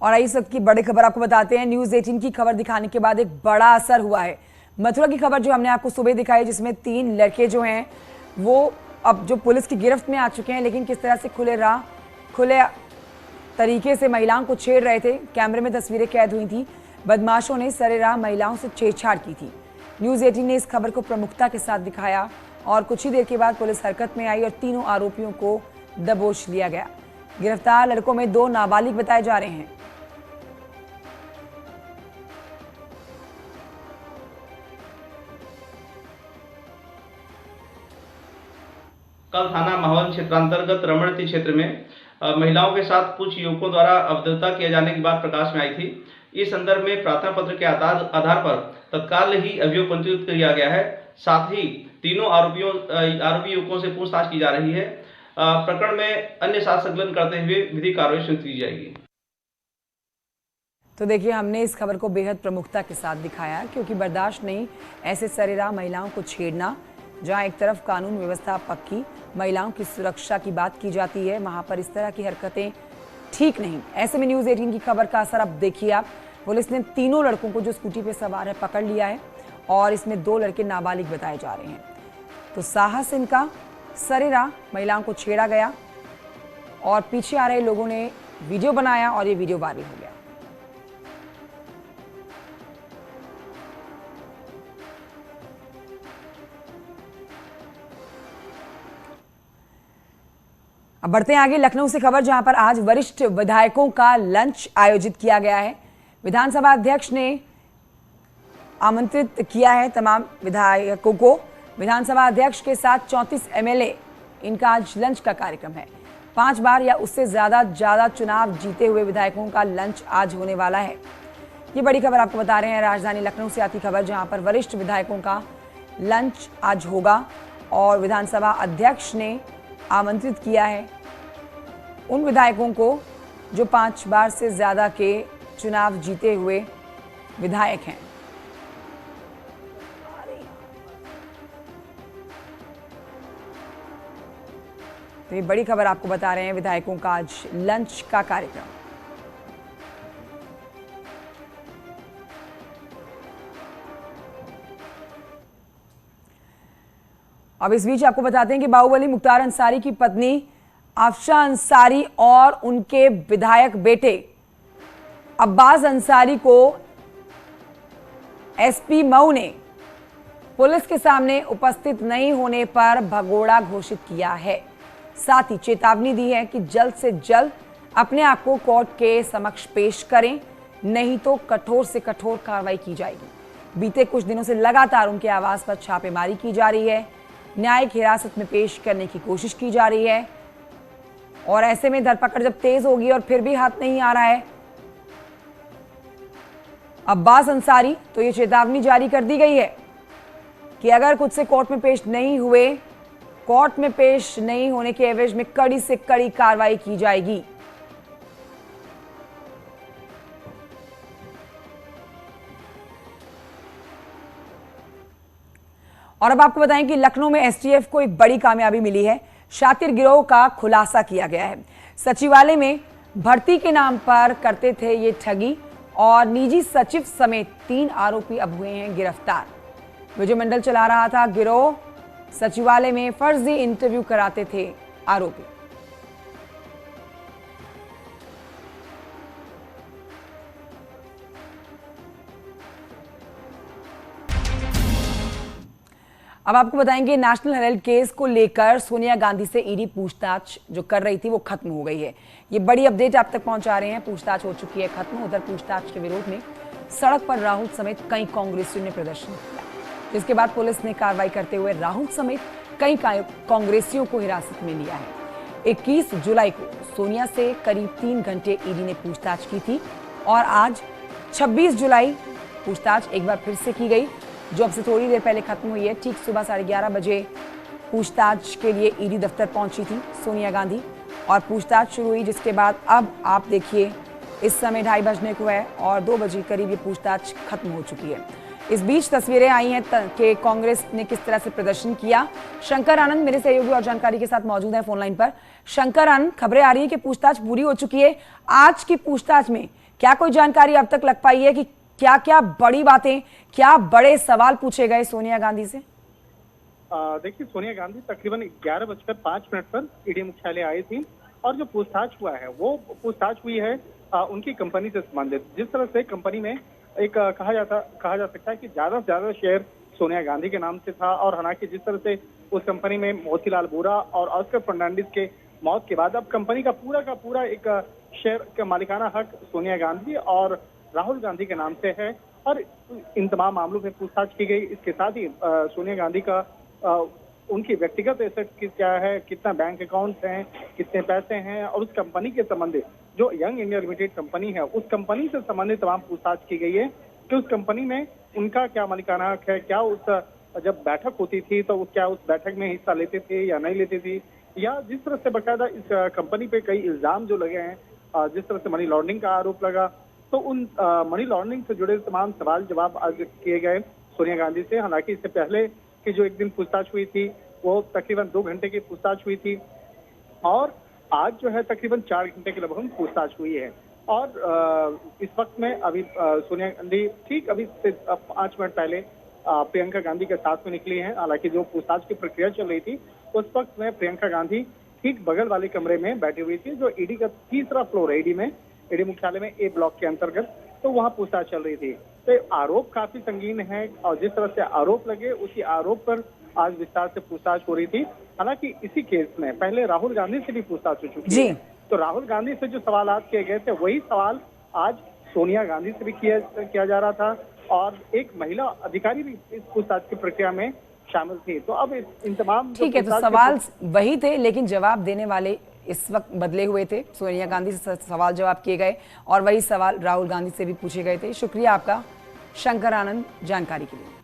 और इस वक्त की बड़ी खबर आपको बताते हैं। न्यूज़ 18 की खबर दिखाने के बाद एक बड़ा असर हुआ है। मथुरा की खबर जो हमने आपको सुबह दिखाई, जिसमें 3 लड़के जो हैं वो अब जो पुलिस की गिरफ्त में आ चुके हैं, लेकिन किस तरह से खुले तरीके से महिलाओं को छेड़ रहे थे। कैमरे में तस्वीरें कैद हुई थी। बदमाशों ने सरेराह महिलाओं से छेड़छाड़ की थी। न्यूज़ 18 ने इस खबर को प्रमुखता के साथ दिखाया और कुछ ही देर के बाद पुलिस हरकत में आई और तीनों आरोपियों को दबोच लिया गया। गिरफ्तार लड़कों में 2 नाबालिग बताए जा रहे हैं। कल थाना माहौल क्षेत्रांतर्गत रमणती क्षेत्र में महिलाओं के साथ कुछ युवकों द्वारा अभद्रता किए जाने की बात प्रकाश में आई थी। इस संदर्भ में प्रार्थना पत्र के आधार पर तत्काल ही अभियोग पंजीकृत किया गया है। साथ ही तीनों आरोपी युवकों से पूछताछ की जा रही है। प्रकरण में अन्य साक्ष्य संकलन करते हुए विधिक कार्रवाई सुनिश्चित की जाएगी। तो देखिए, हमने इस खबर को बेहद प्रमुखता के साथ दिखाया क्योंकि बर्दाश्त नहीं ऐसे सरेराह महिलाओं को छेड़ना। जहां एक तरफ कानून व्यवस्था पक्की, महिलाओं की सुरक्षा की बात की जाती है, वहां पर इस तरह की हरकतें ठीक नहीं। ऐसे में न्यूज़ 18 की खबर का असर अब देखिए आप। पुलिस ने तीनों लड़कों को जो स्कूटी पे सवार है पकड़ लिया है और इसमें 2 लड़के नाबालिग बताए जा रहे हैं। तो साहस इनका, सरेराह महिलाओं को छेड़ा गया और पीछे आ रहे लोगों ने वीडियो बनाया और ये वीडियो वायरल हो गया। अब बढ़ते हैं आगे लखनऊ से खबर, जहां पर आज वरिष्ठ विधायकों का लंच आयोजित किया गया है। विधानसभा अध्यक्ष ने आमंत्रित किया है तमाम विधायकों को। विधानसभा अध्यक्ष के साथ 34 एमएलए, इनका आज लंच का कार्यक्रम है। 5 बार या उससे ज्यादा चुनाव जीते हुए विधायकों का लंच आज होने वाला है। ये बड़ी खबर आपको बता रहे हैं। राजधानी लखनऊ से आती खबर, जहां पर वरिष्ठ विधायकों का लंच आज होगा और विधानसभा अध्यक्ष ने आमंत्रित किया है उन विधायकों को जो 5 बार से ज्यादा के चुनाव जीते हुए विधायक हैं। तो ये बड़ी खबर आपको बता रहे हैं, विधायकों का आज लंच का कार्यक्रम। अब इस बीच आपको बताते हैं कि बाहुबली मुख्तार अंसारी की पत्नी आफशा अंसारी और उनके विधायक बेटे अब्बास अंसारी को एसपी मऊ ने पुलिस के सामने उपस्थित नहीं होने पर भगोड़ा घोषित किया है। साथ ही चेतावनी दी है कि जल्द से जल्द अपने आप को कोर्ट के समक्ष पेश करें, नहीं तो कठोर से कठोर कार्रवाई की जाएगी। बीते कुछ दिनों से लगातार उनके आवास पर छापेमारी की जा रही है, न्यायिक हिरासत में पेश करने की कोशिश की जा रही है और ऐसे में धरपकड़ जब तेज होगी और फिर भी हाथ नहीं आ रहा है अब्बास अंसारी, तो ये चेतावनी जारी कर दी गई है कि अगर खुद से कोर्ट में पेश नहीं हुए, कोर्ट में पेश नहीं होने के एवज में कड़ी से कड़ी कार्रवाई की जाएगी। और अब आपको बताएं कि लखनऊ में एसटीएफ को एक बड़ी कामयाबी मिली है। शातिर गिरोह का खुलासा किया गया है। सचिवालय में भर्ती के नाम पर करते थे ये ठगी और निजी सचिव समेत 3 आरोपी अब हुए हैं गिरफ्तार। विजय मंडल चला रहा था गिरोह, सचिवालय में फर्जी इंटरव्यू कराते थे आरोपी। अब आपको बताएंगे नेशनल हेराल्ड केस को लेकर सोनिया गांधी से ईडी पूछताछ जो कर रही थी वो खत्म हो गई है। ये बड़ी अपडेट आप तक पहुंचा रहे हैं। पूछताछ हो चुकी है खत्म। उधर पूछताछ के विरोध में सड़क पर राहुल समेत कई कांग्रेसियों ने प्रदर्शन किया, जिसके बाद पुलिस ने कार्रवाई करते हुए राहुल समेत कई कांग्रेसियों को हिरासत में लिया है। 21 जुलाई को सोनिया से करीब 3 घंटे ईडी ने पूछताछ की थी और आज 26 जुलाई पूछताछ एक बार फिर से की गई, जो अब से थोड़ी देर पहले खत्म हुई है। ठीक सुबह 11:30 बजे पूछताछ के लिए ईडी दफ्तर पहुंची थी सोनिया गांधी और पूछताछ शुरू हुई, जिसके बाद अब आप देखिए इस समय 2:30 बजने को है और 2 बजे करीब ये पूछताछ खत्म हो चुकी है। इस बीच तस्वीरें आई हैं कि कांग्रेस ने किस तरह से प्रदर्शन किया। शंकर आनंद मेरे सहयोगी और जानकारी के साथ मौजूद हैं फोन लाइन पर। शंकर आनंद, खबरें आ रही है कि पूछताछ पूरी हो चुकी है। आज की पूछताछ में क्या कोई जानकारी अब तक लग पाई है कि क्या क्या बड़ी बातें, क्या बड़े सवाल पूछे गए सोनिया गांधी से? देखिए, सोनिया गांधी तकरीबन 11:05 पर ईडी मुख्यालय आई थी और जो पूछताछ हुआ है वो पूछताछ हुई है उनकी कंपनी से संबंधित। जिस तरह से कंपनी में एक कहा जा सकता है कि ज्यादा से ज्यादा शेयर सोनिया गांधी के नाम से था, और हालांकि जिस तरह से उस कंपनी में मोतीलाल वोरा और ऑस्कर फर्नांडिस के मौत के बाद अब कंपनी का पूरा एक शेयर का मालिकाना हक सोनिया गांधी और राहुल गांधी के नाम से है, और इन तमाम मामलों में पूछताछ की गई। इसके साथ ही सोनिया गांधी का उनकी व्यक्तिगत एसेट क्या है, कितना बैंक अकाउंट हैं, कितने पैसे हैं, और उस कंपनी के संबंधित जो यंग इंडिया लिमिटेड कंपनी है उस कंपनी से संबंधित तमाम पूछताछ की गई है कि उस कंपनी में उनका क्या मालिकाना हक है, क्या उस जब बैठक होती थी तो क्या उस बैठक में हिस्सा लेते थे या नहीं लेते थे, या जिस तरह से बकायदा इस कंपनी पे कई इल्जाम जो लगे हैं, जिस तरह से मनी लॉन्ड्रिंग का आरोप लगा, तो उन मनी लॉन्ड्रिंग से जुड़े तमाम सवाल जवाब आज किए गए सोनिया गांधी से। हालांकि इससे पहले की जो एक दिन पूछताछ हुई थी वो तकरीबन 2 घंटे की पूछताछ हुई थी, और आज जो है तकरीबन 4 घंटे की लगभग पूछताछ हुई है। और इस वक्त में अभी सोनिया गांधी ठीक अभी से 5 मिनट पहले प्रियंका गांधी के साथ में निकली हैं। हालांकि जो पूछताछ की प्रक्रिया चल रही थी उस वक्त में प्रियंका गांधी ठीक बगल वाले कमरे में बैठी हुई थी, जो ईडी का तीसरा फ्लोर है ईडी मुख्यालय में ए ब्लॉक के अंतर्गत, तो वहाँ पूछताछ चल रही थी। तो आरोप काफी संगीन है, और जिस तरह से आरोप लगे उसी आरोप पर आज विस्तार से पूछताछ हो रही थी। हालांकि इसी केस में पहले राहुल गांधी से भी पूछताछ हो चुकी है, तो राहुल गांधी से जो सवाल किए गए थे वही सवाल आज सोनिया गांधी से भी किया जा रहा था, और एक महिला अधिकारी भी इस पूछताछ की प्रक्रिया में शामिल थी। तो अब इन तमाम ठीक है, तो सवाल वही थे लेकिन जवाब देने वाले इस वक्त बदले हुए थे। सोनिया गांधी से सवाल जवाब किए गए और वही सवाल राहुल गांधी से भी पूछे गए थे। शुक्रिया आपका शंकर आनंद जानकारी के लिए।